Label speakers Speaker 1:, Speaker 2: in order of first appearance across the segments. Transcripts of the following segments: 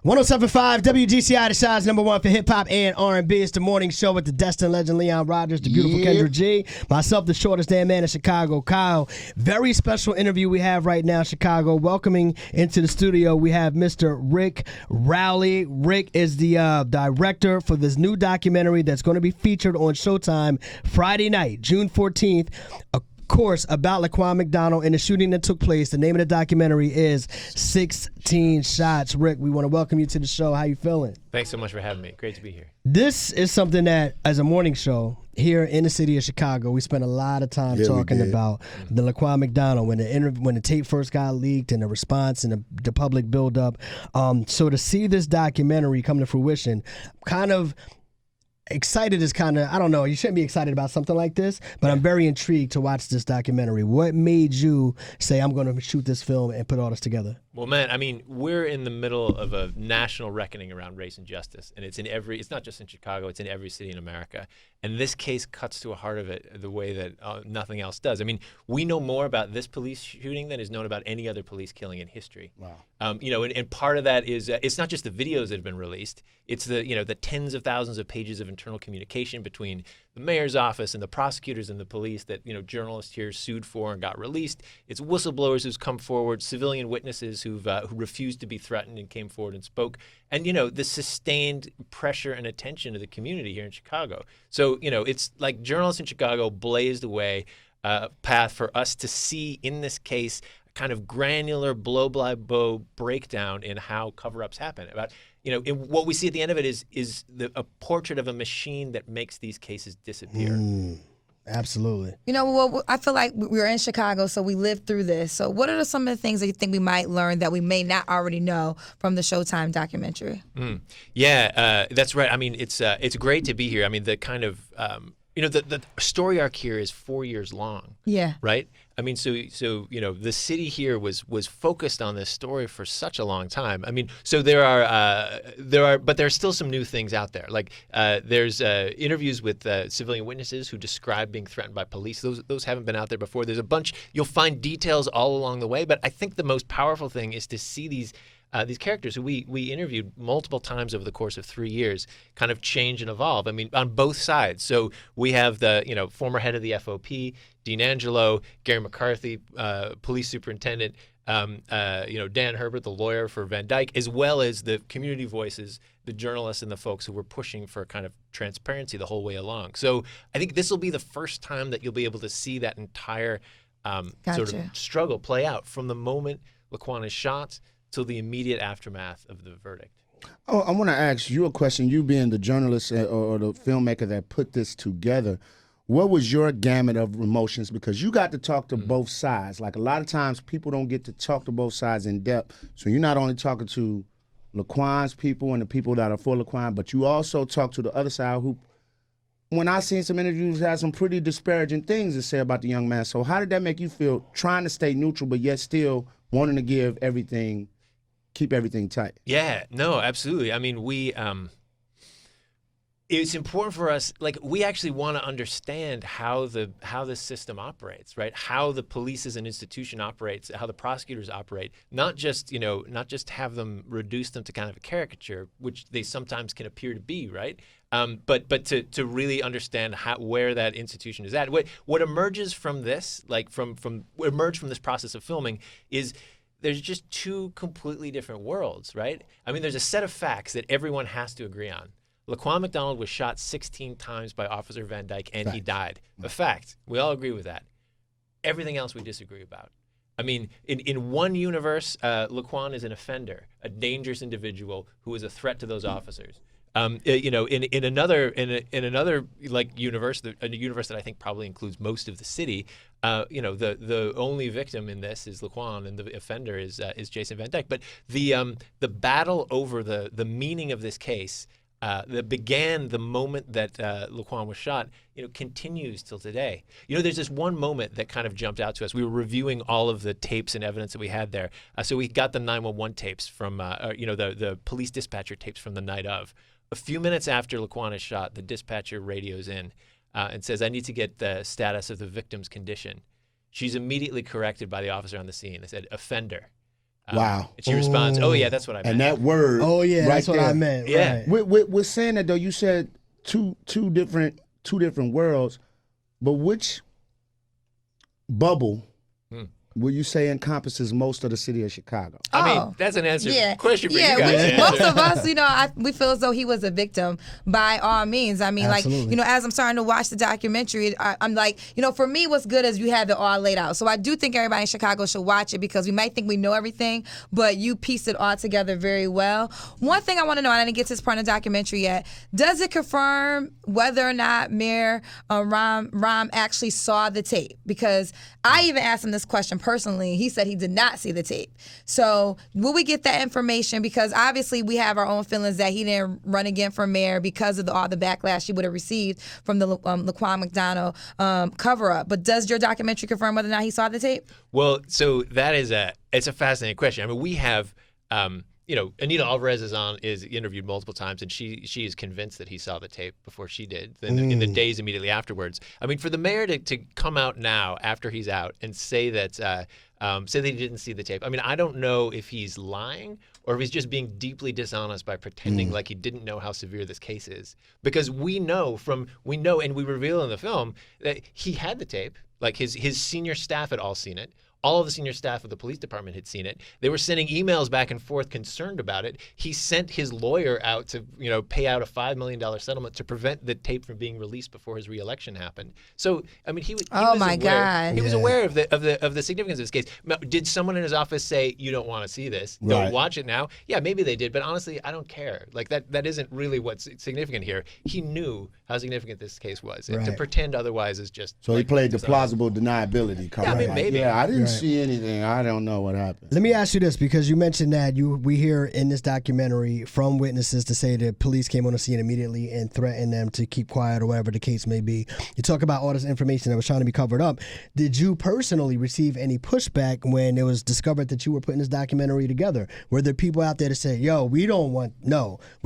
Speaker 1: 107.5 WGCI, the size number one for hip-hop and R&B. It's the morning show with the Destin legend Leon Rogers, the beautiful Kendra G, myself, the shortest damn man in Chicago, Kyle. Very special interview we have right now, Chicago. Welcoming into the studio, we have Mr. Rick Rowley. Rick is the director for this new documentary that's going to be featured on Showtime Friday night, June 14th. Course about Laquan McDonald and the shooting that took place. The name of the documentary is 16 Shots. Rick, we want to welcome you to the show. How you feeling?
Speaker 2: Thanks so much for having me. Great to be here.
Speaker 1: This is something that, as a morning show here in the city of Chicago, we spent a lot of time talking about the Laquan McDonald when the tape first got leaked and the response and the public buildup. So to see this documentary come to fruition, kind of excited is kind of, I don't know, you shouldn't be excited about something like this, but I'm very intrigued to watch this documentary. What made you say, I'm going to shoot this film and put all this together?
Speaker 2: Well, man, I mean, we're in the middle of a national reckoning around race and justice, and it's not just in Chicago, it's in every city in America. And this case cuts to the heart of it the way that nothing else does. I mean, we know more about this police shooting than is known about any other police killing in history.
Speaker 1: Wow.
Speaker 2: And part of that is it's not just the videos that have been released. It's the tens of thousands of pages of internal communication between the mayor's office and the prosecutors and the police that journalists here sued for and got released. It's whistleblowers who's come forward, civilian witnesses who refused to be threatened and came forward and spoke, and the sustained pressure and attention of the community here in Chicago. So it's like journalists in Chicago blazed a way path for us to see in this case kind of granular blow-by-blow breakdown in how cover-ups happen. About what we see at the end of it is a portrait of a machine that makes these cases disappear.
Speaker 1: Absolutely.
Speaker 3: Well, I feel like we're in Chicago, so we lived through this. So what are some of the things that you think we might learn that we may not already know from the Showtime documentary?
Speaker 2: Yeah, that's right. I mean, it's great to be here. I mean, the kind of the story arc here is 4 years long. Yeah. Right? I mean, so the city here was focused on this story for such a long time. I mean, so but there's still some new things out there. Like there's interviews with civilian witnesses who describe being threatened by police. Those haven't been out there before. There's a bunch. You'll find details all along the way, but I think the most powerful thing is to see these characters who we interviewed multiple times over the course of 3 years kind of change and evolve. I mean, on both sides. So we have the former head of the FOP, Dean Angelo, Gary McCarthy, police superintendent, Dan Herbert, the lawyer for Van Dyke, as well as the community voices, the journalists and the folks who were pushing for kind of transparency the whole way along. So I think this will be the first time that you'll be able to see that entire sort of struggle play out from the moment Laquan is shot till the immediate aftermath of the verdict.
Speaker 4: Oh, I want to ask you a question. You being the journalist or the filmmaker that put this together, what was your gamut of emotions? Because you got to talk to both sides. Like a lot of times people don't get to talk to both sides in depth. So you're not only talking to Laquan's people and the people that are for Laquan, but you also talk to the other side who, when I seen some interviews, had some pretty disparaging things to say about the young man. So how did that make you feel, trying to stay neutral but yet still wanting to give everything, keep everything tight? Yeah,
Speaker 2: no, absolutely. I mean, it's important for us, like, we actually want to understand how the system operates, right? How the police as an institution operates, how the prosecutors operate, not just have them reduce them to kind of a caricature, which they sometimes can appear to be, right? But to really understand where that institution is at. What emerges from this, like what emerged from this process of filming is there's just two completely different worlds, right? I mean, there's a set of facts that everyone has to agree on. Laquan McDonald was shot 16 times by Officer Van Dyke, and he died. A fact. We all agree with that. Everything else we disagree about. I mean, in one universe, Laquan is an offender, a dangerous individual who is a threat to those officers. In another like universe, a universe that I think probably includes most of the city, the only victim in this is Laquan, and the offender is Jason Van Dyke. But the battle over the meaning of this case that began the moment that Laquan was shot, continues till today. There's this one moment that kind of jumped out to us. We were reviewing all of the tapes and evidence that we had there. So we got the 911 tapes from, the police dispatcher tapes from the night of. A few minutes after Laquan is shot, the dispatcher radios in and says, "I need to get the status of the victim's condition." She's immediately corrected by the officer on the scene. They said, "Offender."
Speaker 4: Wow.
Speaker 2: And she responds, "Oh yeah, that's what I meant."
Speaker 4: And that word.
Speaker 1: Oh yeah,
Speaker 4: right
Speaker 1: that's what
Speaker 4: there.
Speaker 1: I meant.
Speaker 2: Yeah.
Speaker 1: Right.
Speaker 4: With saying that though, you said two different worlds, but which bubble would you say encompasses most of the city of Chicago?
Speaker 2: I mean, that's an answer question for you
Speaker 3: Yeah,
Speaker 2: guys. to
Speaker 3: most
Speaker 2: answer.
Speaker 3: of us, we feel as though he was a victim by all means. I mean,
Speaker 1: Absolutely.
Speaker 3: as I'm starting to watch the documentary, I'm like, for me, what's good is you have it all laid out. So I do think everybody in Chicago should watch it because we might think we know everything, but you piece it all together very well. One thing I want to know, and I didn't get to this part in the documentary yet, does it confirm whether or not Mayor Rahm actually saw the tape? Because I even asked him this question personally. He said he did not see the tape. So will we get that information? Because obviously we have our own feelings that he didn't run again for mayor because of all the backlash he would have received from the Laquan McDonald cover-up. But does your documentary confirm whether or not he saw the tape?
Speaker 2: Well, so that is it's a fascinating question. I mean, we have, Anita Alvarez is interviewed multiple times, and she is convinced that he saw the tape before she did in the days immediately afterwards. I mean, for the mayor to come out now after he's out and say that he didn't see the tape. I mean, I don't know if he's lying or if he's just being deeply dishonest by pretending like he didn't know how severe this case is. Because we know, and we reveal in the film that he had the tape. Like his senior staff had all seen it. All of the senior staff of the police department had seen it. They were sending emails back and forth concerned about it. He sent his lawyer out to, pay out a $5 million settlement to prevent the tape from being released before his reelection happened. So, I mean, he was aware.
Speaker 3: God.
Speaker 2: He was aware of the significance of this case. Did someone in his office say, "You don't want to see this? Don't watch it now"? Yeah, maybe they did, but honestly, I don't care. Like that isn't really what's significant here. He knew how significant this case was, and to pretend otherwise is just.
Speaker 4: So he played the plausible deniability card.
Speaker 2: Yeah, I mean, maybe.
Speaker 4: Yeah, I didn't see anything. I don't know what happened.
Speaker 1: Let me ask you this, because you mentioned that we hear in this documentary from witnesses to say that police came on the scene immediately and threatened them to keep quiet or whatever the case may be. You talk about all this information that was trying to be covered up. Did you personally receive any pushback when it was discovered that you were putting this documentary together? Were there people out there to say, "Yo, we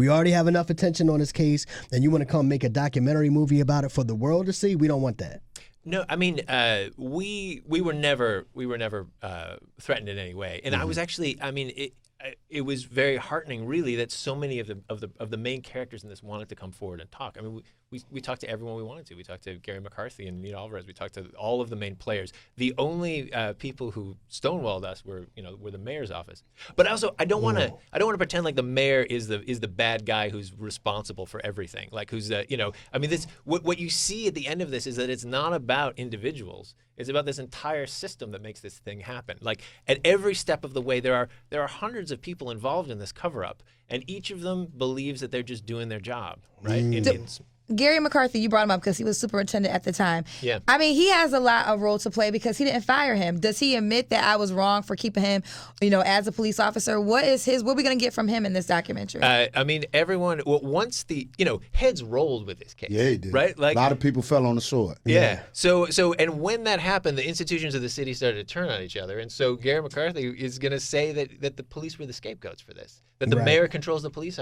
Speaker 1: already have enough attention on this case, and you want to come make a documentary movie about it for the world to see? We don't want that."
Speaker 2: No, I mean, we were never threatened in any way, and I was actually, I mean, it was very heartening, really, that so many of the main characters in this wanted to come forward and talk. I mean, we talked to everyone we wanted to. We talked to Gary McCarthy and Anita Alvarez. We talked to all of the main players. The only people who stonewalled us were the mayor's office. But also, I don't want to pretend like the mayor is the bad guy who's responsible for everything. Like who's I mean, this what you see at the end of this is that it's not about individuals. It's about this entire system that makes this thing happen. Like at every step of the way, there are hundreds of people involved in this cover-up, and each of them believes that they're just doing their job, right?
Speaker 3: Gary McCarthy, you brought him up because he was superintendent at the time.
Speaker 2: Yeah.
Speaker 3: I mean, he has a lot of role to play because he didn't fire him. Does he admit that I was wrong for keeping him, as a police officer? What are we going to get from him in this documentary?
Speaker 2: I mean, everyone, once the, heads rolled with this case.
Speaker 4: Yeah, he did.
Speaker 2: Right? Like,
Speaker 4: a lot of people fell on the sword.
Speaker 2: Yeah. So, and when that happened, the institutions of the city started to turn on each other. And so Gary McCarthy is going to say that the police were the scapegoats for this, that the mayor controls the police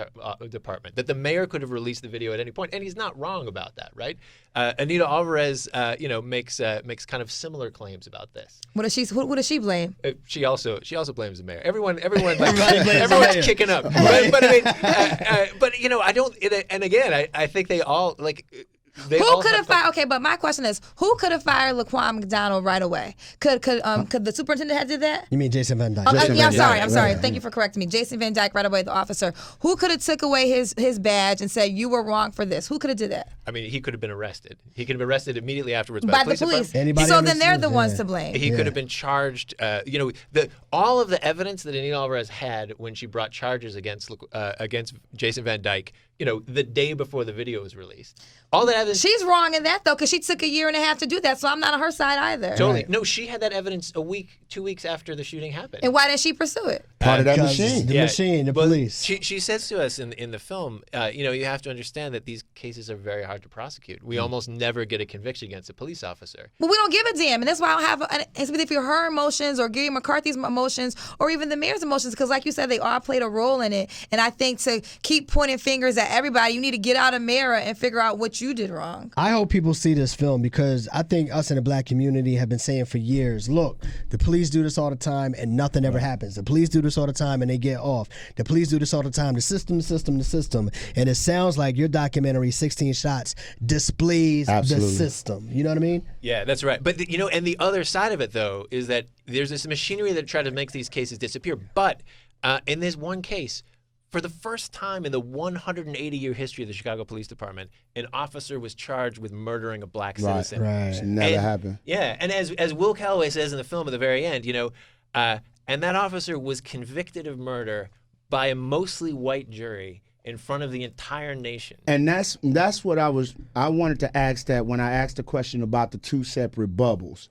Speaker 2: department, that the mayor could have released the video at any point. And he's not wrong about that, right? Anita Alvarez, makes kind of similar claims about this.
Speaker 3: Who does she blame?
Speaker 2: She also blames the mayor. Everyone's kicking up, right? But I mean, I don't. And again, I think they all like.
Speaker 3: Who could have fired? Okay, but my question is, who could have fired Laquan McDonald right away? Could the superintendent have did that?
Speaker 1: You mean Jason Van Dyke?
Speaker 3: I'm sorry. Thank you for correcting me. Jason Van Dyke right away, the officer. Who could have took away his badge and said you were wrong for this? Who could have did that?
Speaker 2: I mean, he could have been arrested. He could have been arrested immediately afterwards by the police.
Speaker 3: So then they're the ones to blame.
Speaker 2: He could have been charged. All of the evidence that Anita Alvarez had when she brought charges against Jason Van Dyke, the day before the video was released. All that evidence.
Speaker 3: She's wrong in that, though, because she took a year and a half to do that, so I'm not on her side either.
Speaker 2: Totally. Right. No, she had that evidence 2 weeks after the shooting happened.
Speaker 3: And why didn't she pursue it?
Speaker 4: Part of that machine.
Speaker 1: The police.
Speaker 2: She says to us in the film, you have to understand that these cases are very hard to prosecute. We almost never get a conviction against a police officer.
Speaker 3: Well, we don't give a damn, and that's why I don't have if you're her emotions or Gary McCarthy's emotions or even the mayor's emotions, because like you said, they all played a role in it. And I think to keep pointing fingers at everybody, you need to get out a mirror and figure out what you did wrong. wrong.
Speaker 1: I hope people see this film because I think us in the black community have been saying for years, look, the police do this all the time and nothing ever happens. The police do this all the time and they get off. The police do this all the time. The system. And it sounds like your documentary, 16 Shots, displays
Speaker 4: Absolutely.
Speaker 1: the system. You know what I mean?
Speaker 2: Yeah, that's right. But and the other side of it though is that there's this machinery that tried to make these cases disappear. But in this one case, for the first time in the 180-year history of the Chicago Police Department, an officer was charged with murdering a black citizen.
Speaker 4: It never happened.
Speaker 2: Yeah, and as Will Calloway says in the film at the very end, and that officer was convicted of murder by a mostly white jury in front of the entire nation.
Speaker 4: And that's what I wanted to ask that when I asked the question about the two separate bubbles.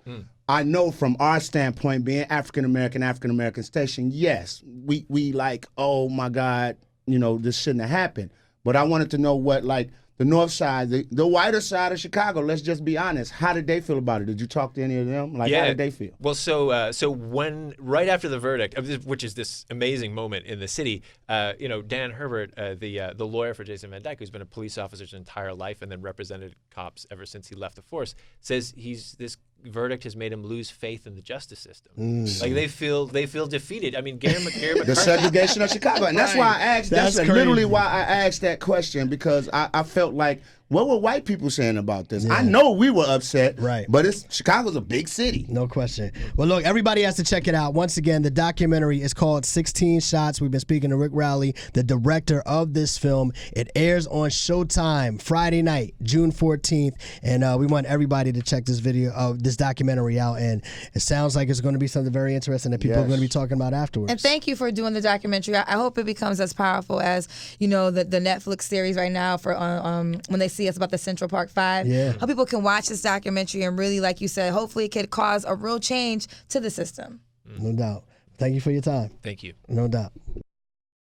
Speaker 4: I know from our standpoint, being African American station, yes, we like, oh my God, this shouldn't have happened. But I wanted to know what, like, the north side, the whiter side of Chicago, let's just be honest, how did they feel about it? Did you talk to any of them? Like, how did they feel?
Speaker 2: Well, so when, right after the verdict, which is this amazing moment in the city, Dan Herbert, the lawyer for Jason Van Dyke, who's been a police officer his entire life and then represented cops ever since he left the force, says this verdict has made him lose faith in the justice system. Like they feel defeated. I mean, Gary McCarthy.
Speaker 4: The segregation of Chicago, and that's why I asked. That's literally why I asked that question, because I felt like, what were white people saying about this? I know we were upset,
Speaker 1: right?
Speaker 4: But Chicago's a big city,
Speaker 1: no question. Well, look, everybody has to check it out. Once again, the documentary is called 16 Shots. We've been speaking to Rick Rowley, the director of this film. It airs on Showtime Friday night, June 14th, and we want everybody to check this documentary out. And it sounds like it's going to be something very interesting that people are going to be talking about afterwards.
Speaker 3: And thank you for doing the documentary. I hope it becomes as powerful as the Netflix series right now for when they see us about the Central Park 5.
Speaker 1: Yeah.
Speaker 3: Hope people can watch this documentary and really, like you said, hopefully it could cause a real change to the system.
Speaker 1: No doubt. Thank you for your time.
Speaker 2: Thank you.
Speaker 1: No doubt.